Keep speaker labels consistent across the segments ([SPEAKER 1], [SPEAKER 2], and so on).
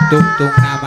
[SPEAKER 1] Tungtung nama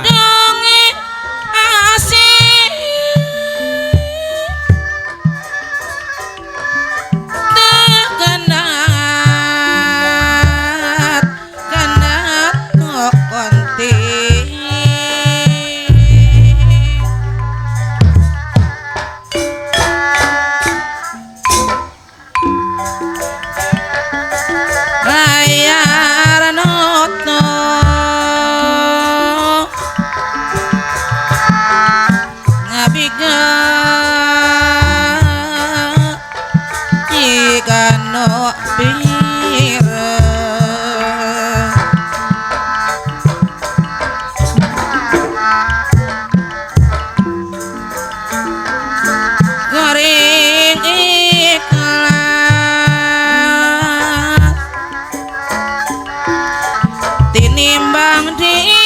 [SPEAKER 1] tinimbang di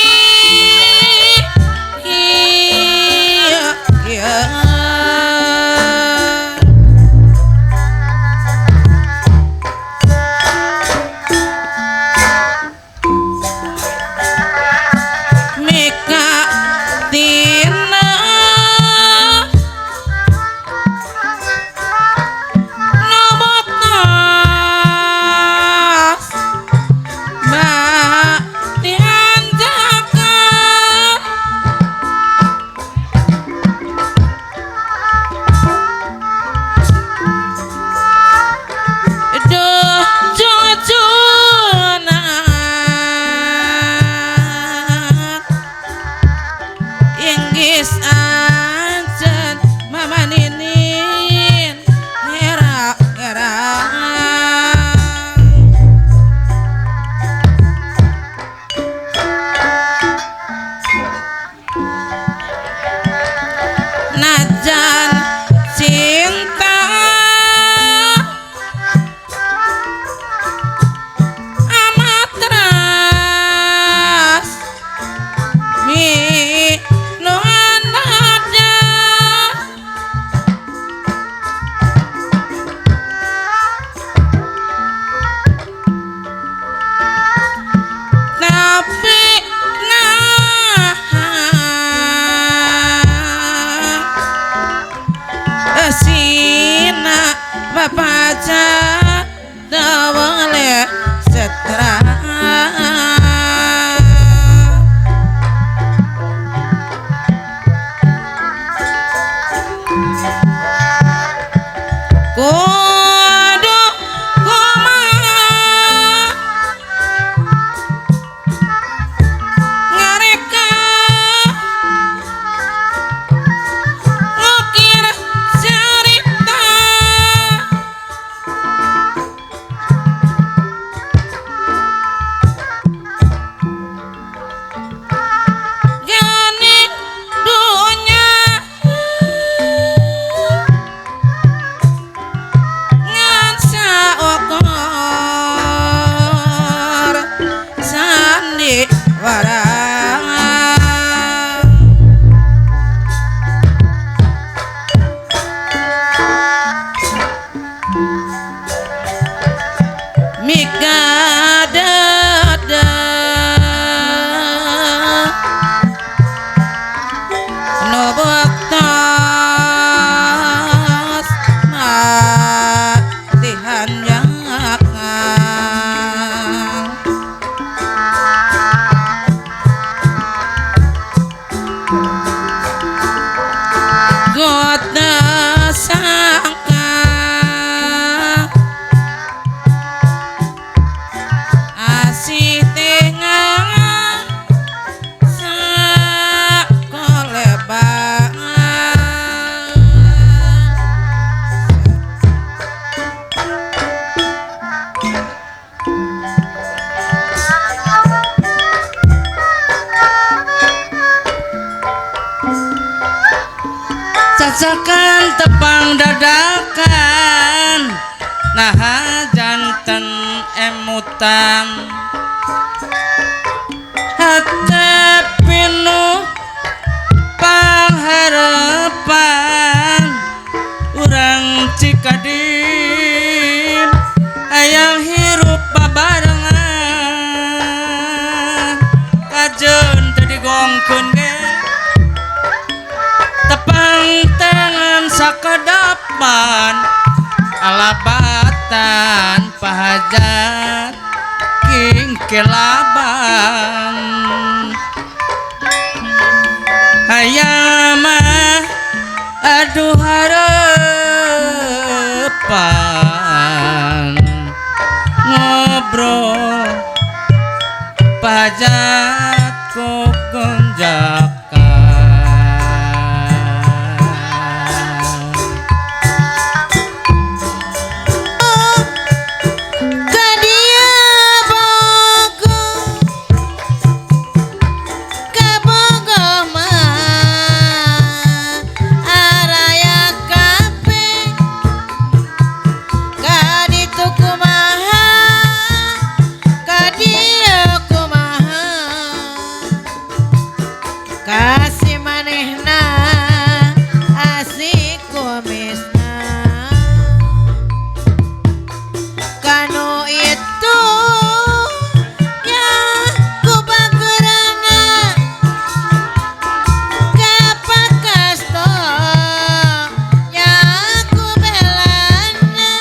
[SPEAKER 1] no anak nubektos matihan jakang gotna sangka asih tengah sakoleban cacakan tepang dadakan nah janten emutan hati pinuh pangharapan urang Cikadim hayang hirup babarengan kajeun teu digongkeun ge tepang tangan sakedapan alabatan pahajat kingkelabang hayamah aduh harapan ngobrol pahajat kukunjakan kasih manehna asik kumisna kanu itu ya ku bageurana kapakasto ya ku belana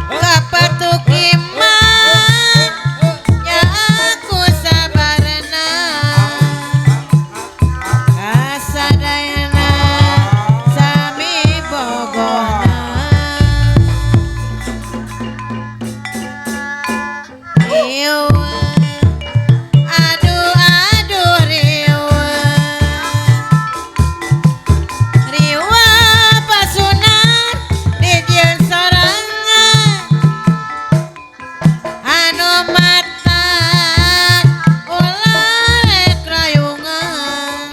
[SPEAKER 1] kapatukiman ya ku sabarna kasadayana sami bogohna riwa aduh aduh riwa pasunan dijieun sorangan anu mata ulah rek rayungan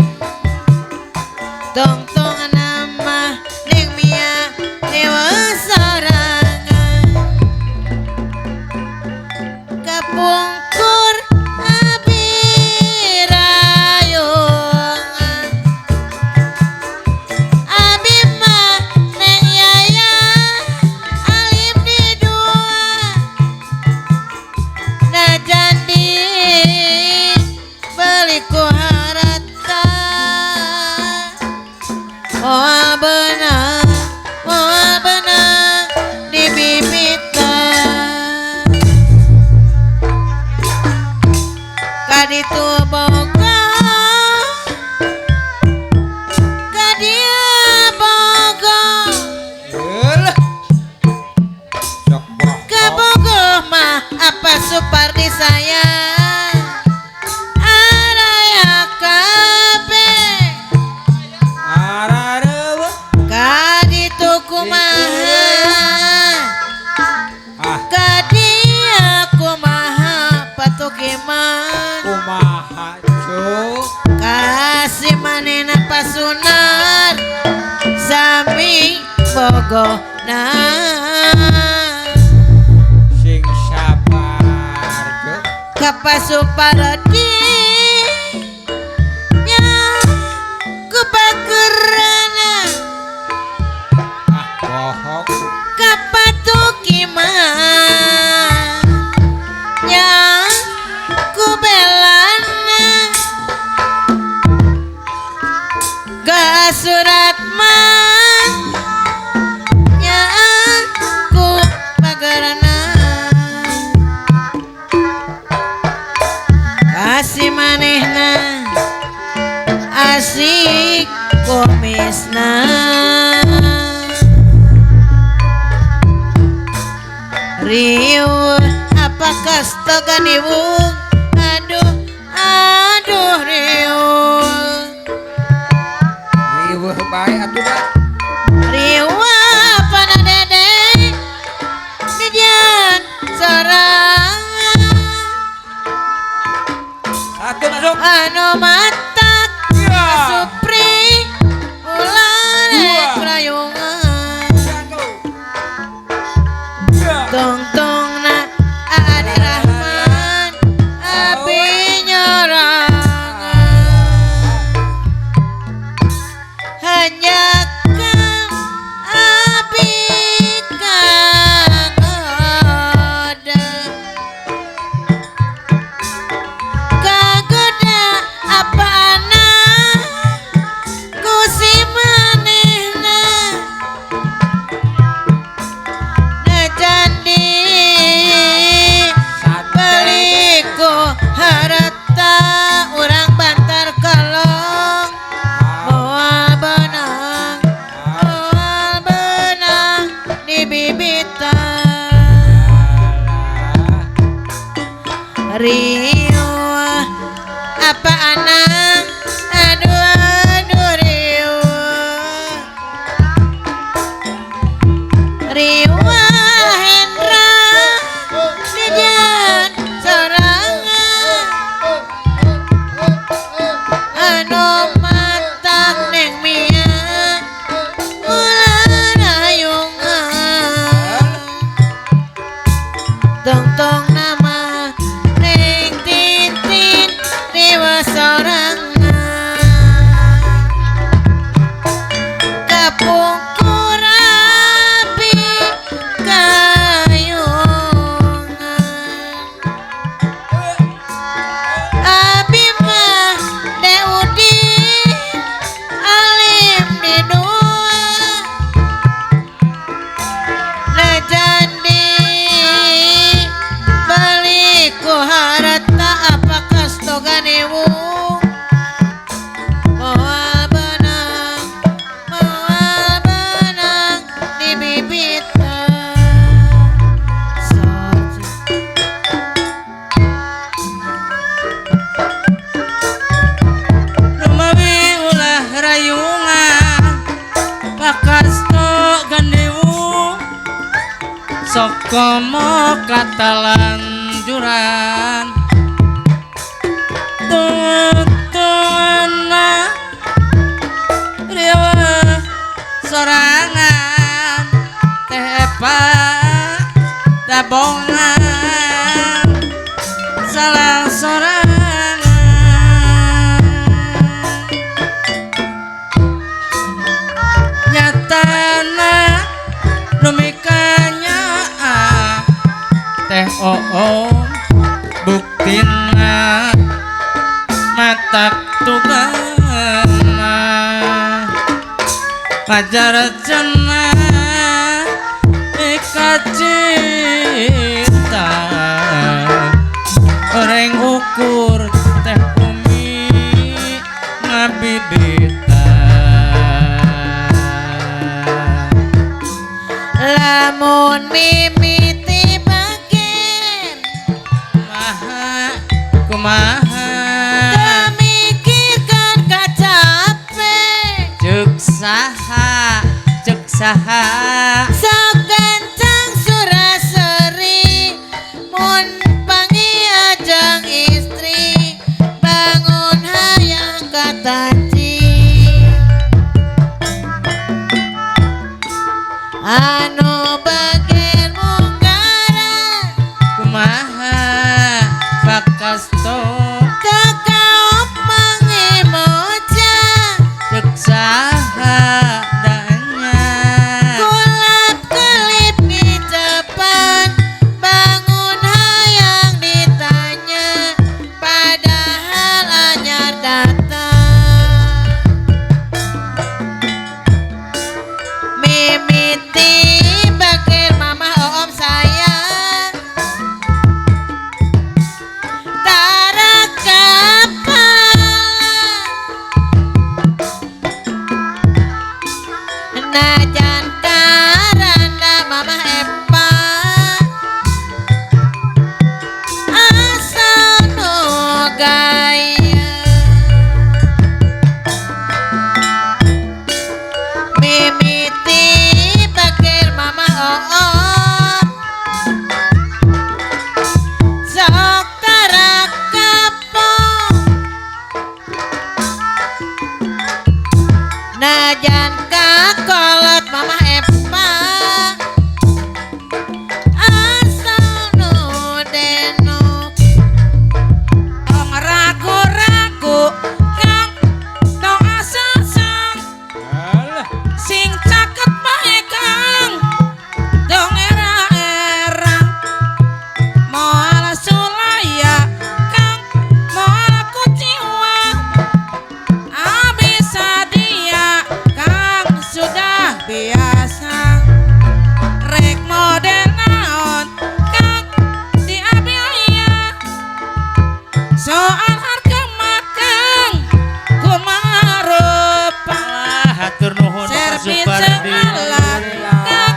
[SPEAKER 1] tong-tong nama ning mia dewa sorangan kapungkur abi rayungan abi mah neng yaya alim di dua najan di beli ku harata moal beunang di bibitna kaditu boga kadia boga kabogoh mah apa Supardi sayang araya kabeh kaditu kumaha kadia kumaha patukiman
[SPEAKER 2] kumaha cuk
[SPEAKER 1] kasih manehna pasunan sami bogohna
[SPEAKER 2] sing sabar cuk
[SPEAKER 1] kapasupardi nya ku bageurana
[SPEAKER 2] bohong
[SPEAKER 1] kapatukiman nya ku belana Ga surat mah nya aku pagarana kasih manehna asik komisna riuh apakah stogan ibu aduh aduh riuh
[SPEAKER 2] riweuh bae atuh da.
[SPEAKER 1] riuh pana dede dijan sorangan
[SPEAKER 2] Satu masuk.
[SPEAKER 1] anu matak
[SPEAKER 2] Ya.
[SPEAKER 1] supri ulane
[SPEAKER 2] Dua.
[SPEAKER 1] krayungan
[SPEAKER 2] Satu. Ya.
[SPEAKER 1] tong tong na ade rahman api nyorangan hanya kan api kang ada kagoda apa anak ku si manehna najandi baliku harata urang bantar kalong moal benang di bibitan Rio apa anak aduh aduh Rio Rio Hendra dijan sorangan anu matak neng Mia ulah rayungan tong tong nama neng Tintin dewa sorangan kapungkur api kayungan abi mah deudi alim di dua najandi baliku harata apakah stogan ibu moal benang di bibitan
[SPEAKER 3] Rumawi ulah rayungan pakasto gandewu sok komo katalanjuran tuana riweuh sorangan teh epa dabongan salah sorangan nyatana numikanya teh oom buktina matak tugana pajar cena ikacita orang ukur teh bumi ngabibita
[SPEAKER 1] lamun mimiti bagen
[SPEAKER 3] kumaha
[SPEAKER 1] memikirkan kacape
[SPEAKER 3] cek saha
[SPEAKER 1] sok gancang suraseri mun pangiajeng istri bangun hayang kataci anu bagen munggaran
[SPEAKER 3] kumaha pakasto
[SPEAKER 1] takaop mangimoja
[SPEAKER 3] cek saha danya
[SPEAKER 1] kulap kelip di depan bangun hayang ditanya padahal anyar datang najan kakolot mama Epa asal nu denok
[SPEAKER 3] Tong ragu-ragu kang tong asasang
[SPEAKER 2] Alah.
[SPEAKER 3] sing caket bae kang dong era-erang moal sulaya kang moal kuciwa abisa dia kang sudah biasa rek model naon kang diabiaya soal harga makan kumaha rupa hatur nuhun
[SPEAKER 1] Servis
[SPEAKER 3] Supardi
[SPEAKER 1] alat kang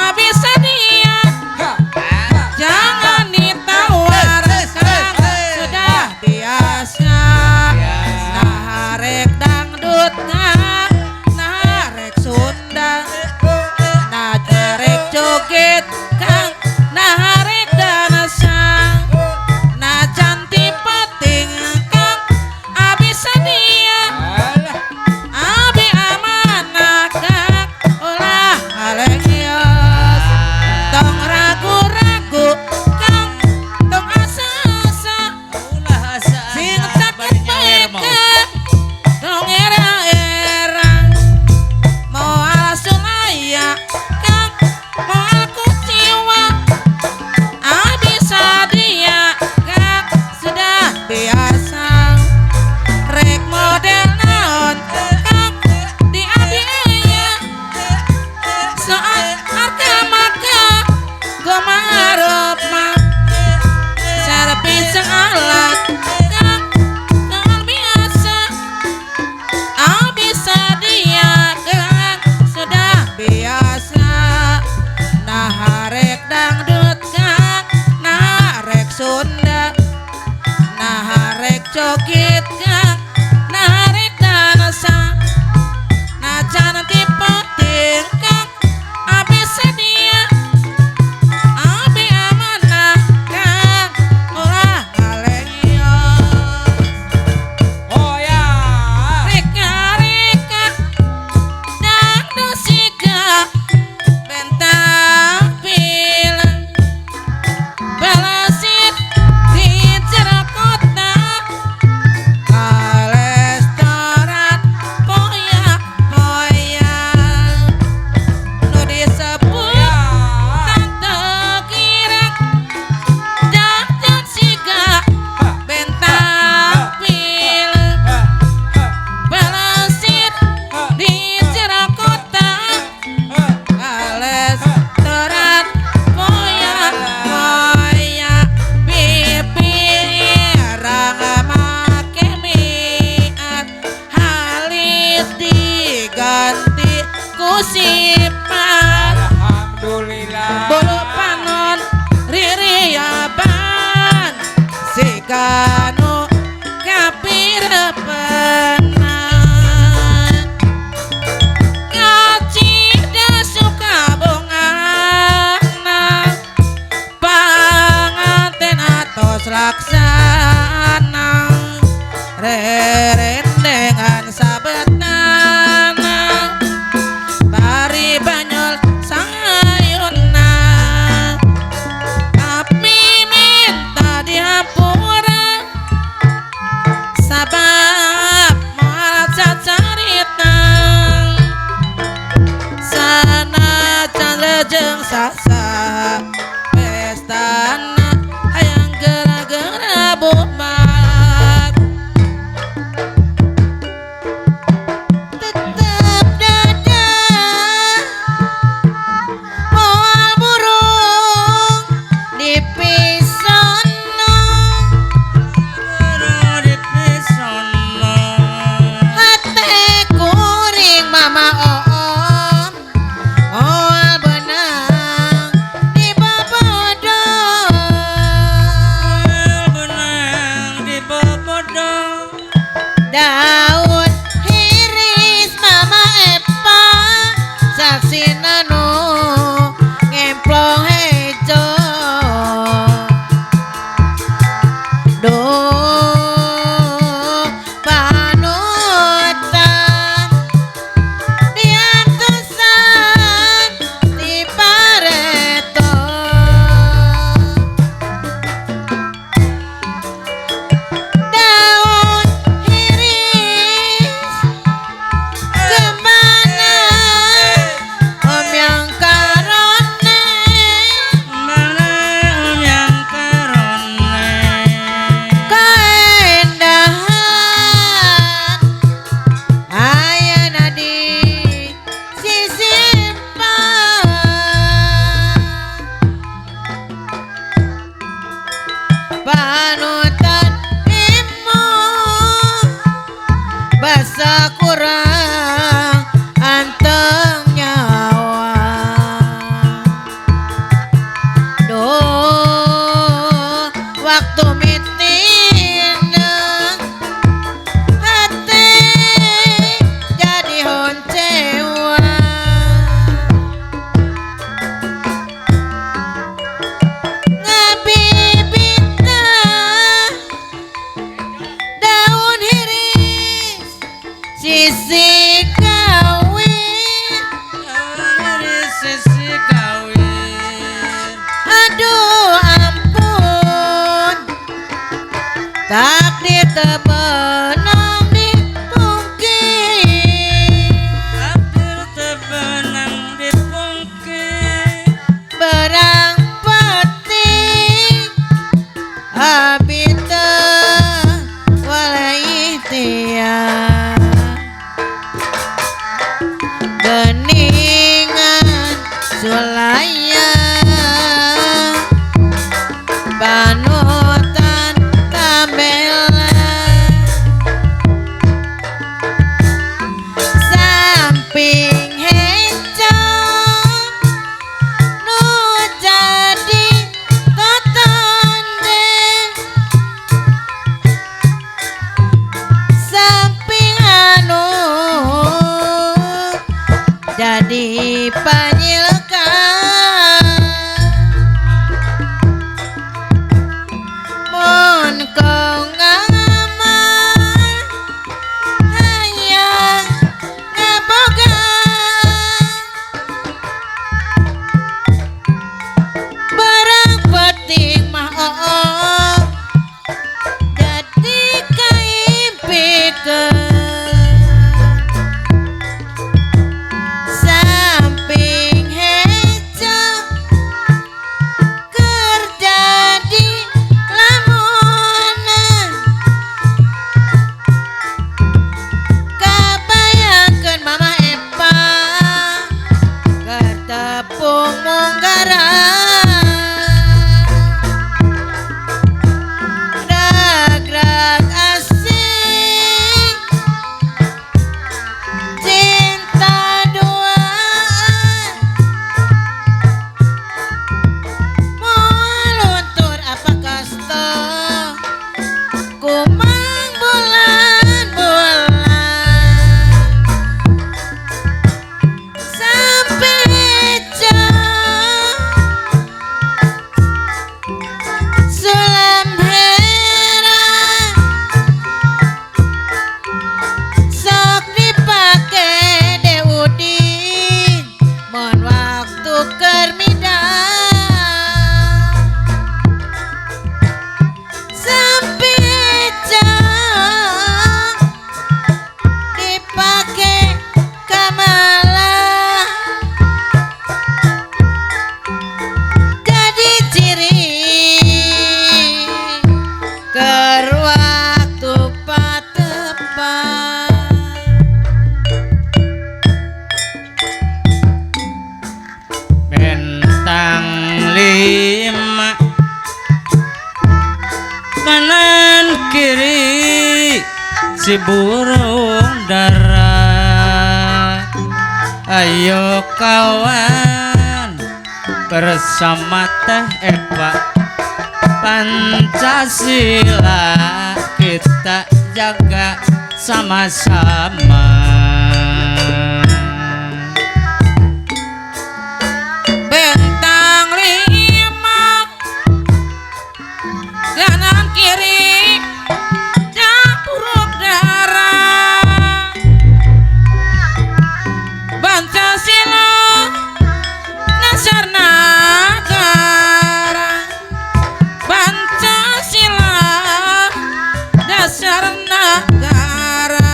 [SPEAKER 1] abisa dia jangan ditawar kang sudah biasa nah rek dangdut nah rek Sunda nah rek joget kang nah rek danasang nah cantik peting kang abisa dia
[SPEAKER 2] Alah.
[SPEAKER 1] abi amanah kang ulah alegios tong ragu-ragu kang tong asa-asa
[SPEAKER 3] ulah asa
[SPEAKER 1] sing sakit bae kang tong era-era moal sulaya kang moal kuciwa abisa dia kang sudah biasa rek model naon kang diabiaya soal harga maka kumaha rupa servis alat kang soal biasa abisa dia kang sudah biasa nah rek dangdut kang nah rek Sunda nah rek joget kang nah rek danasa nah cantik peting kang abisa dia abi amanah kang ulah ngalegios
[SPEAKER 2] Oh ya.
[SPEAKER 1] reka-reka dangdut siga bentang film balasit di jero kota kalestoran poyak-poyak nu disebut tante kirang dangdut siga bentang film balasit di jero kota kalestoran poyak-poyak pipirang make miat halis diganti ku sifat
[SPEAKER 2] Alhamdulillah.
[SPEAKER 1] bulu panon ririaban siganu kapirepenan kacida suka bongana panganten atos laksana rerendengan sabetana bari banyol sayuna tapi minta dihampura
[SPEAKER 3] sisi kawin
[SPEAKER 1] sisi kawin
[SPEAKER 3] aduh ampun tak ditebenang dipungkir
[SPEAKER 1] hampir tebenang dipungkir
[SPEAKER 3] berang peting abita walai tiang geningan sulaya panutan tambela samping hejo nu jadi totonde samping anu jadi panyilkan mon kau ngamal hayang ngaboga barang penting mah jadi kaimpikeun samping hejo kerja di lamunan kabayangkeun mama Epa ketepung munggaran rag-rag asing cinta duaan meluntur apa kasto kumang bulan-bulan sampai jauh sulam heran sok dipake Deudin mon waktu kermidang sampai jauh dipake kamala jadi ciri ker waktu patepan
[SPEAKER 1] bentang lima kanan kiri si burung dara ayo kawan bersama teh Epa Pancasila kita jaga sama-sama bentang lima kanan kiri dapur darah Pancasila dasar negara Pancasila dasar negara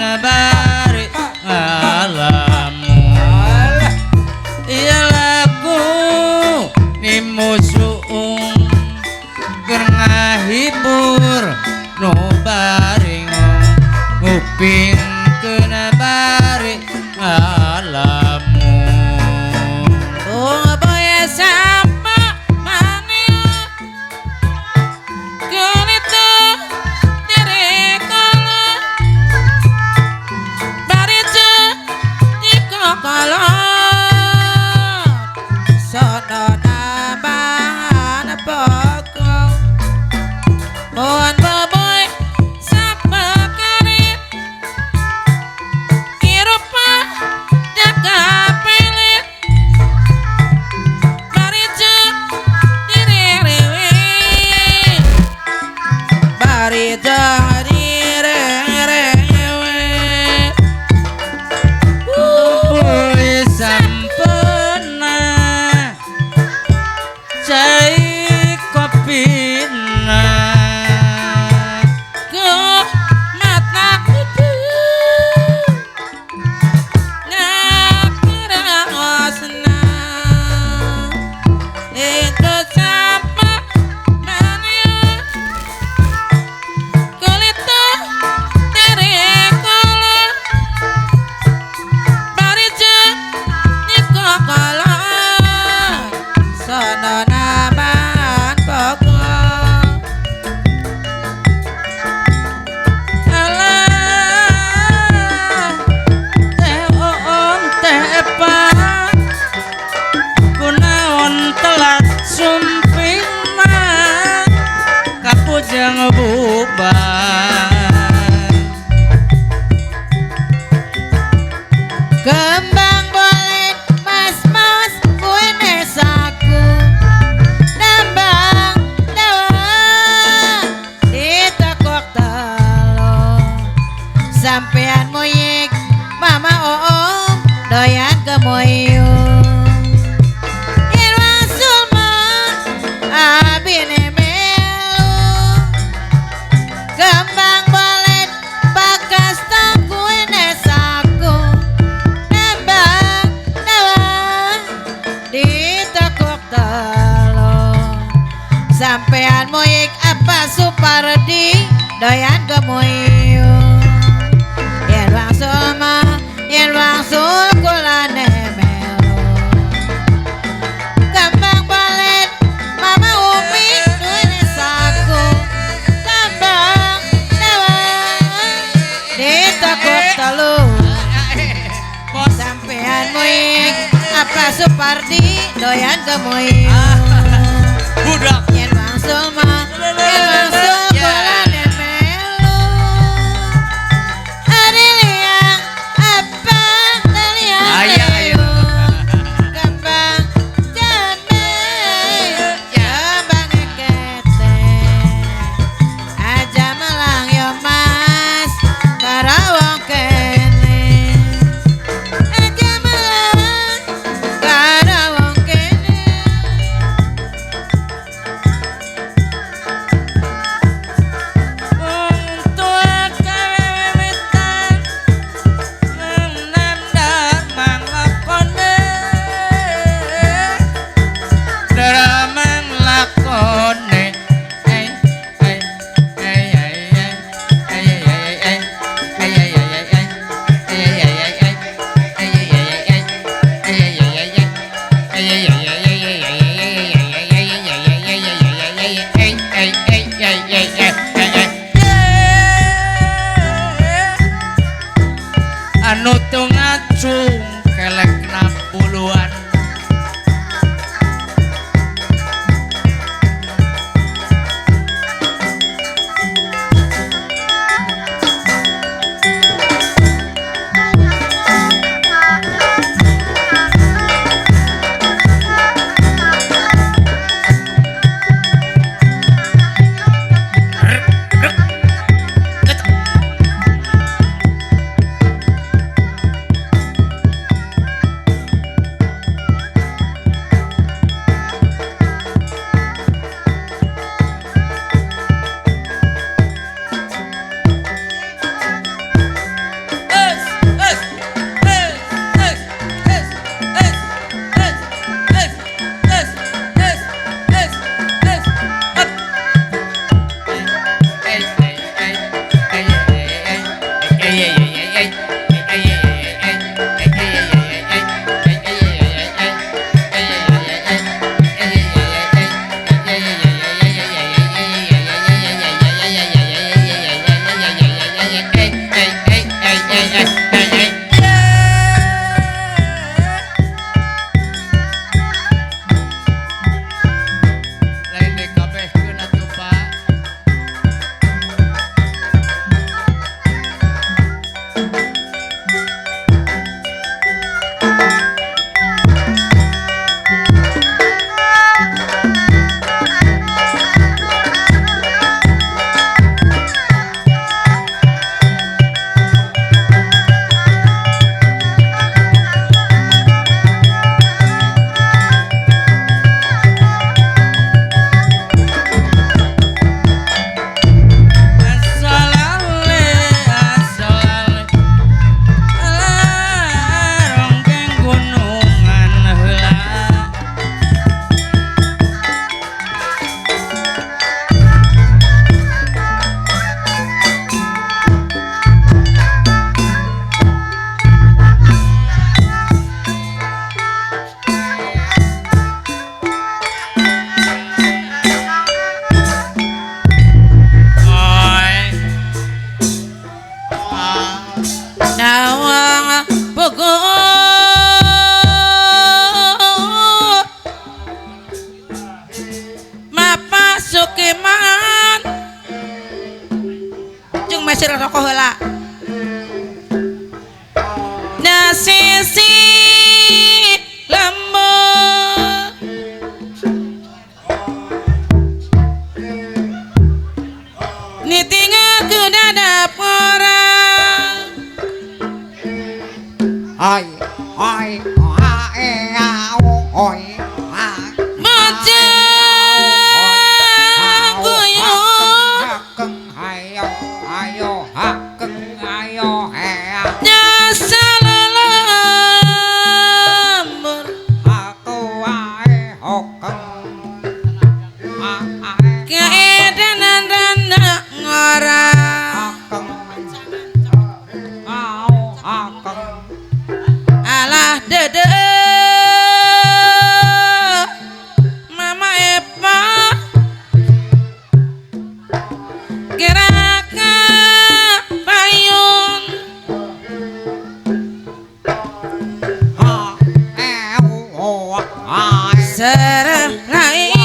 [SPEAKER 1] kena bari alamu iya lagu ni musuung ngahibur no baring nguping kena bari alamu oh boy sama mania kulito diri kala bari je di kokala sono naban pokok mohon baboy sapa karit kirupa jaga pelit barija direrewe barija direrewe boy sampena cai kopina Jangan bubar
[SPEAKER 3] Kembang boleh mas-mas kue nesaku nambang dawa di tekok telo sampean moyek mama oom doyan kemoyong Irwan Sulma abine Kembang balet bakas tangkue nesaku nembang dawa di tekuk telo sampean moyek apa Supardi doyan kemoyong yen wangsul mah yen wangsul kula nemelo kembang balet mama Umi duwe nesaku ditekuk telu sampean moyek apa Supardi doyan kemoyong
[SPEAKER 1] budak
[SPEAKER 3] yen wangsul mah yen wangsul kula nemelo ari liang apa liang ayo kembang jambe jambang kete aja melang yo mas karawang kene aja melang karawang kene
[SPEAKER 1] anu tuh ngacung kelek 60-an Lain dikabehkeun atuh Pak. Asalale asalale ronggeng gunungan heula. Oi.
[SPEAKER 3] Dawang Bogor Mapa Sukiman Jung masih rokok heula Na sisi lembut Nitinga kudadap orang
[SPEAKER 4] Oi, oi, ae, au, oi, a.
[SPEAKER 3] Bocah guyung
[SPEAKER 4] Hakeng, ayo, ayo, hakeng, ayo, hea.
[SPEAKER 3] Jasa lelembur
[SPEAKER 4] Aku ae, hokeng. Ae,
[SPEAKER 3] Keedanan randa ngorang
[SPEAKER 4] hakeng. Au, hakeng.
[SPEAKER 3] Alah dede Mama Epa Geraka payun
[SPEAKER 4] Ha, eu, ae.
[SPEAKER 3] Serem lain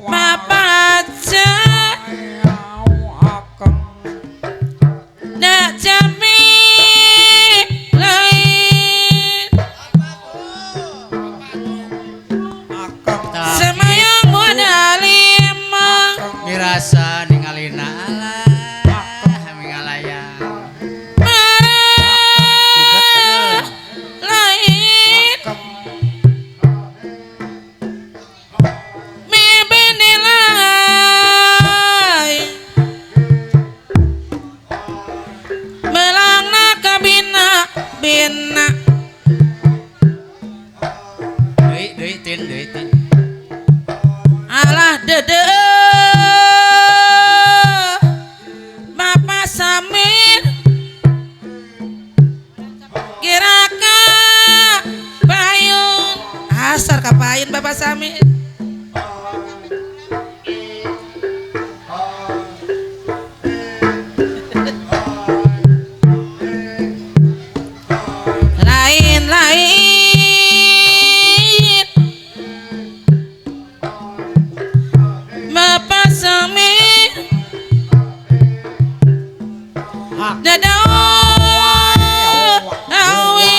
[SPEAKER 3] Papa cek Nak jami lain Semayang modal lima
[SPEAKER 1] Mirasa ningalina alah mingalayang.
[SPEAKER 3] Marah lain Mimpin nilai Melangna kabina bina
[SPEAKER 1] Deui tin.
[SPEAKER 3] Alah dede Bapak Samir Kiraka payun Asar ka payun Bapak Samir Lain-lain Bapak Samir Dadao Awi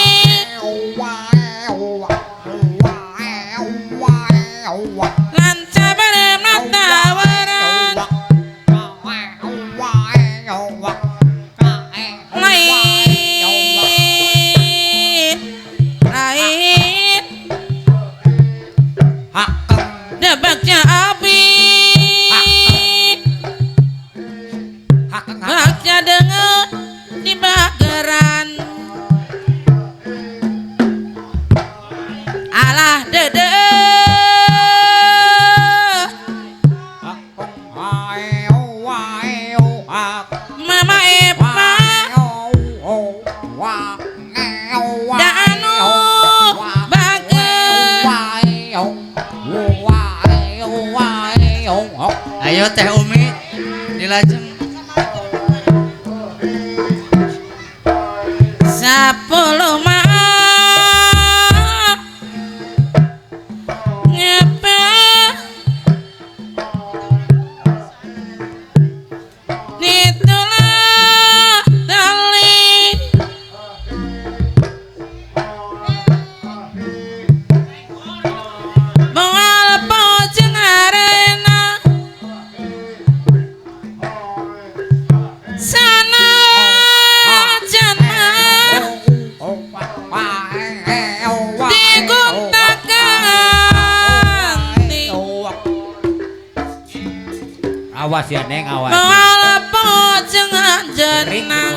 [SPEAKER 3] Lanca barem tawaran Lain Debaknya api Baknya dengar
[SPEAKER 1] Ayo Teh Umi dilajeng.
[SPEAKER 3] 10 mah ngepe nitulah tali moal pojeng arena sana jangan
[SPEAKER 4] Awas ya Neng, awas.
[SPEAKER 3] moal pojeng jenang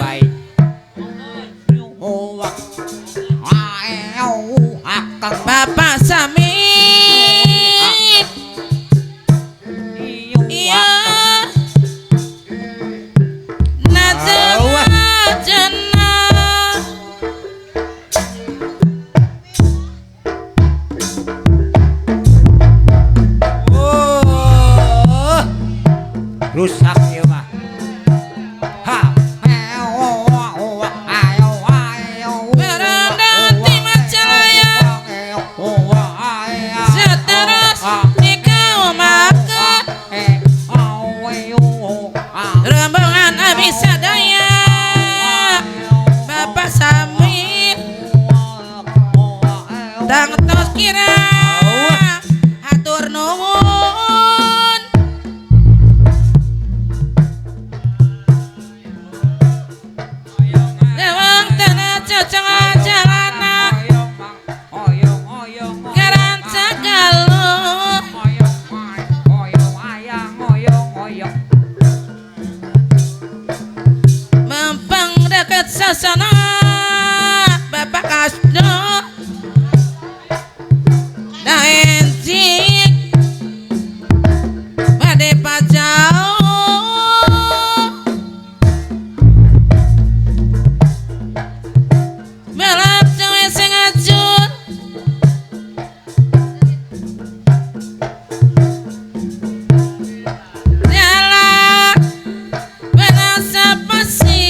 [SPEAKER 3] Bapak Sami iya najwa jenang
[SPEAKER 4] Rusak ya mah. Ha.
[SPEAKER 3] berada di Majalaya seterus di kau maka rombongan abis sadaya Bapak Samin dang tos kira hatur nuwun lewang tanah cocok jalanan garanca galuh mempeng dekat sasana Bapak Kasdo dah encik bade pajau balap cewek sing ajun nyala benasa pasi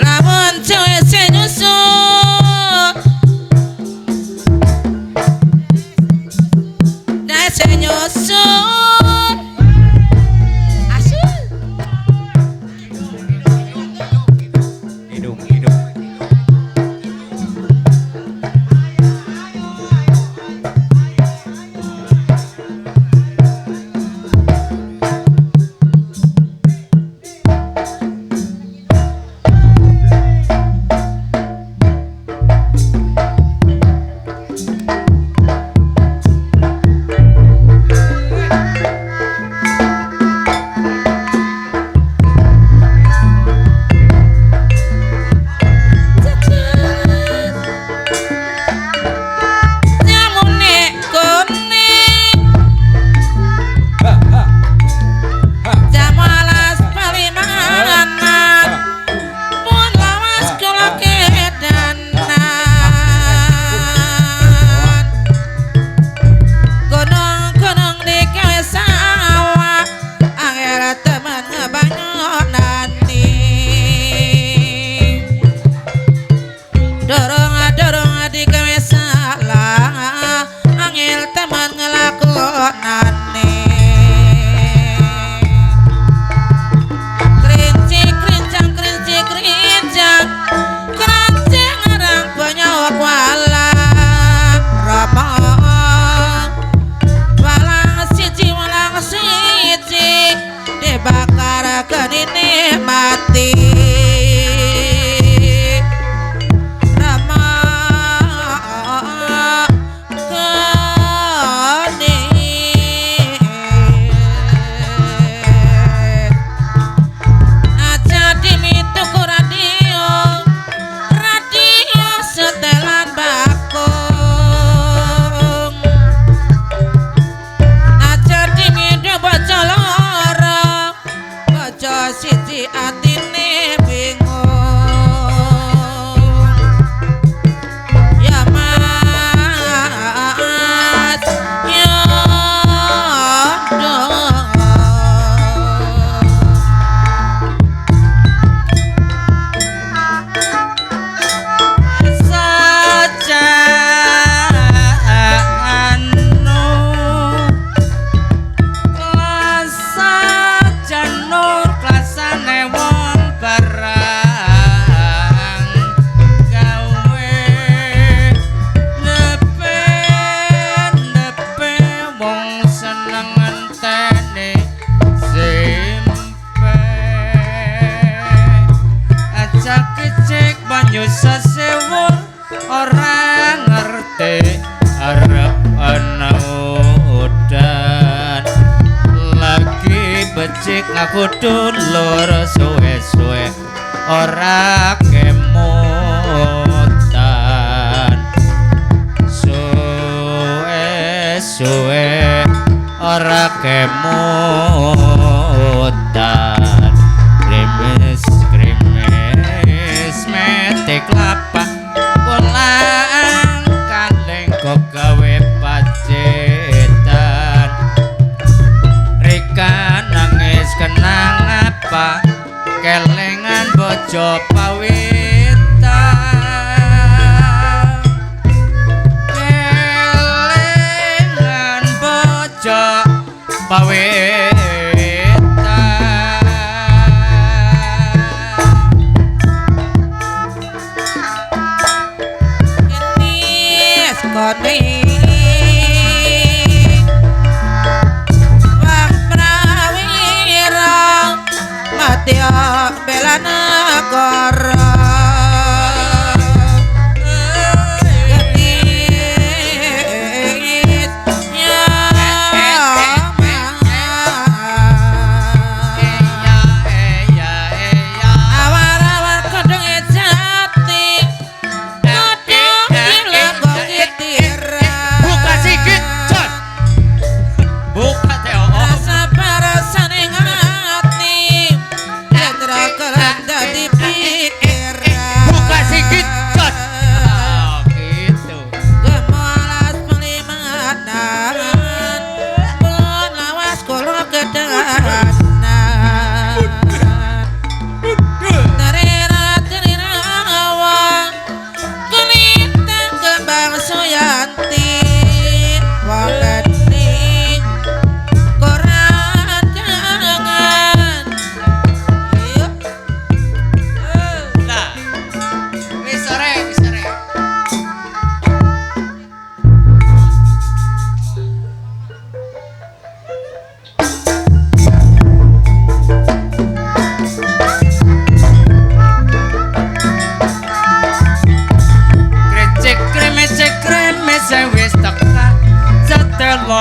[SPEAKER 3] lamun cewek sing nyusul dah sing nyusul asyik
[SPEAKER 4] Hidung.
[SPEAKER 3] nyamune kuning jamalas palimanan pun lawas kula kedanan gunung-gunung di gawe sawah angel temen ngebanyonani dorong di gawe salah angel temen ngelakonane kerinci krincang kerancing ngarang banyak walang ramah walang siji dibakar kenini mati ramah
[SPEAKER 4] ora ngerti arep ana udan lagi becik aku dulur suwe-suwe ora kemutan suwe-suwe ora kemutan krimis krimis metik lapak pulang kaleng kok gawe pacetan rika nangis kenang apa kelengan bojo pawitan kelengan bojo pawitan
[SPEAKER 3] Ini sekone Wang prawira Matya bela negara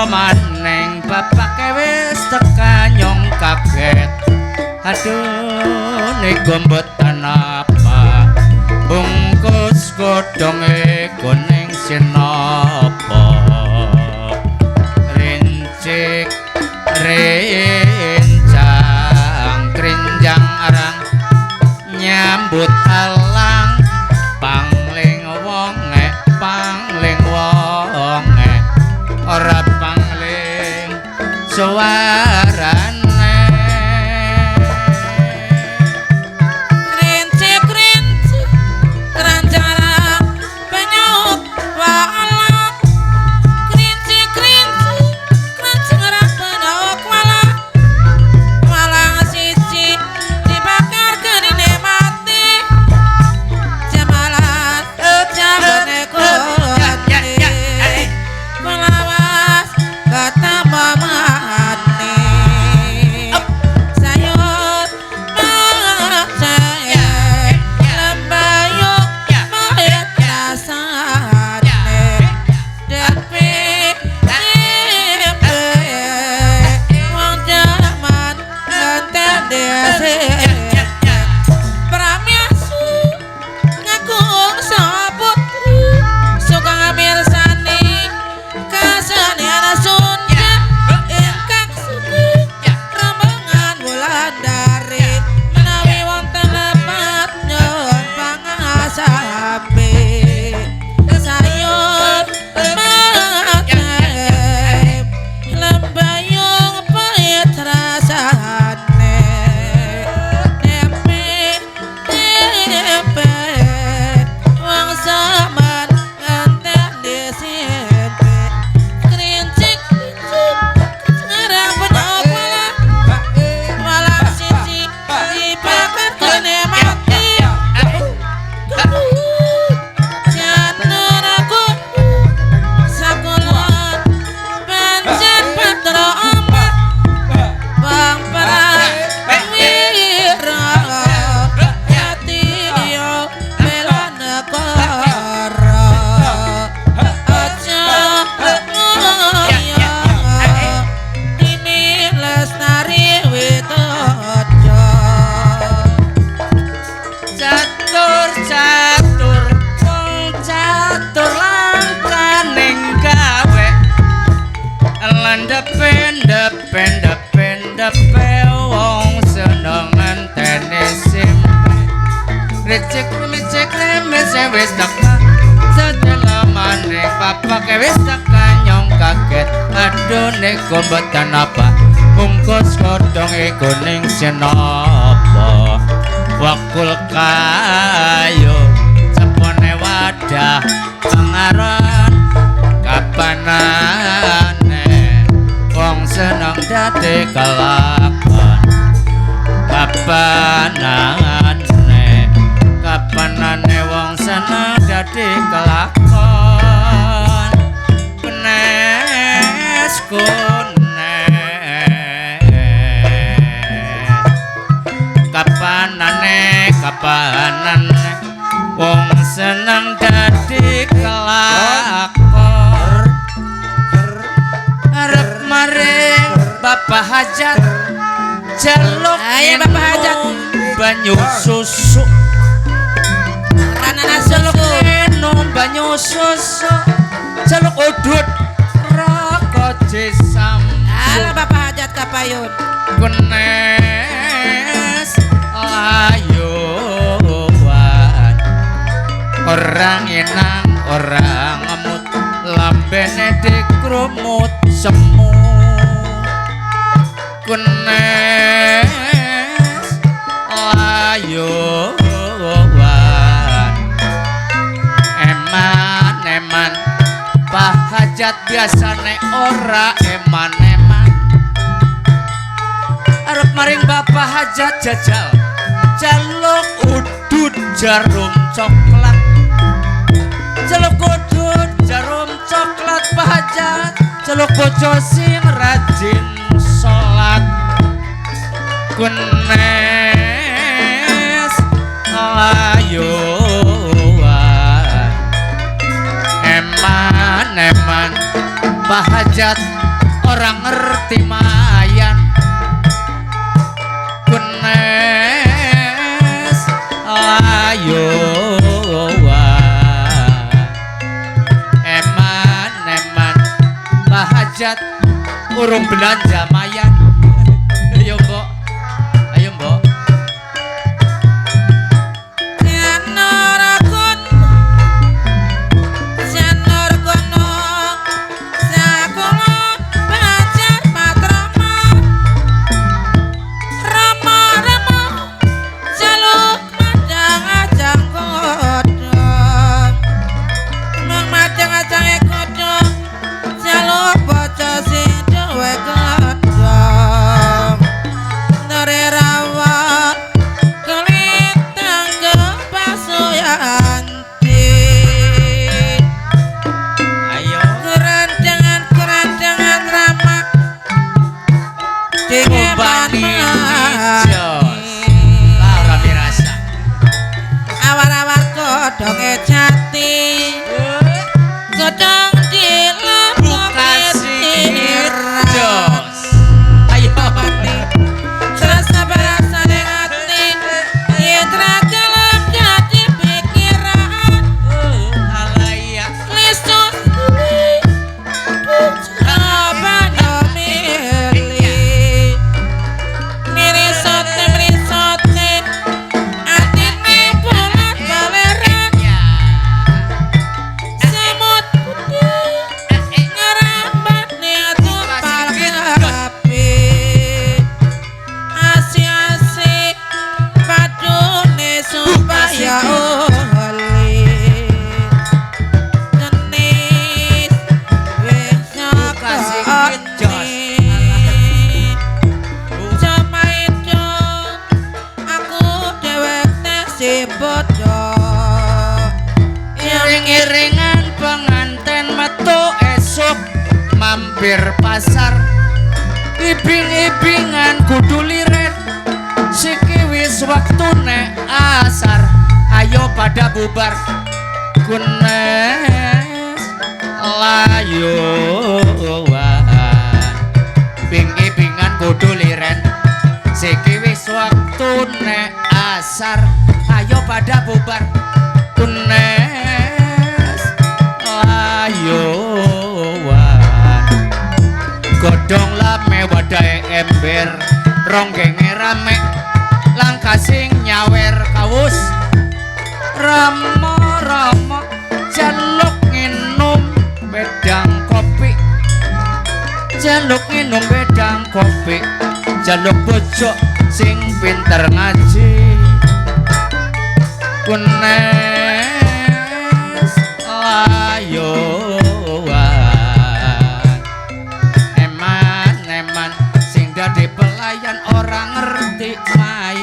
[SPEAKER 4] maneng bapake wis teka nyong kaget aduh nego mboten apa bungkus godhonge kuning sinapa rincik rincang krinjang arang nyambut alang pangling wonge ora pangling suarane
[SPEAKER 3] rincik-rincik keranjang penyuk wala rincik-rincik keranjang penyuk wala siji dibakar gerine mati
[SPEAKER 4] bose wis teka setelah maning bapak wis teka nyong kaget aduh nego mboten apa bungkus godhong iku ning sinapa wakul kayu sepone wadah pangaran kapanane wong seneng dadi kelakon kapanane wong seneng dadi kelakon penes kapanane wong seneng dadi kelakon arep maring bapak hajat jaluk
[SPEAKER 3] ayo bapak hajat
[SPEAKER 4] banyu susu
[SPEAKER 3] ranana susu
[SPEAKER 4] minum banyu susu jaluk udut rokok cisam
[SPEAKER 3] ala bapak hajat kapayun
[SPEAKER 4] kunes layuan orang enang orang ngemut lambene dikrumut semu kunes layuan eman Pak Hajat biasane ora eman arep maring bapak hajat jajal jaluk udut jarum coklat jaluk udut jarum coklat Pak Hajat jaluk bojo sing rajin salat kunes layuan eman Pak Hajat orang ngerti mayan kunes layuan eman Pak Hajat urung belanja mayan ayo mbok
[SPEAKER 3] godhonge jati godhong dilebokir
[SPEAKER 4] jos ayo
[SPEAKER 3] rasa barasane ati yetra gelem jati pikiran
[SPEAKER 4] alaya
[SPEAKER 3] listus abano mili sote atine bulan baleran semut putih ngerambat niatu palgapi asi-asi padune supaya oli genis wis
[SPEAKER 4] iring-iringan penganten metu esuk mampir pasar ibing-ibingan kudu liren siki wis waktune asar ayo pada bubar kunes layuan ibing-ibingan kudu liren siki wis waktune asar ayo pada bubar kunes layuan godhong lame wadahe ember ronggenge rame langkah sing nyawer kawus rama jaluk bojo sing pinter ngaji kunes layuan eman sing dadi pelayan orang ngerti mayu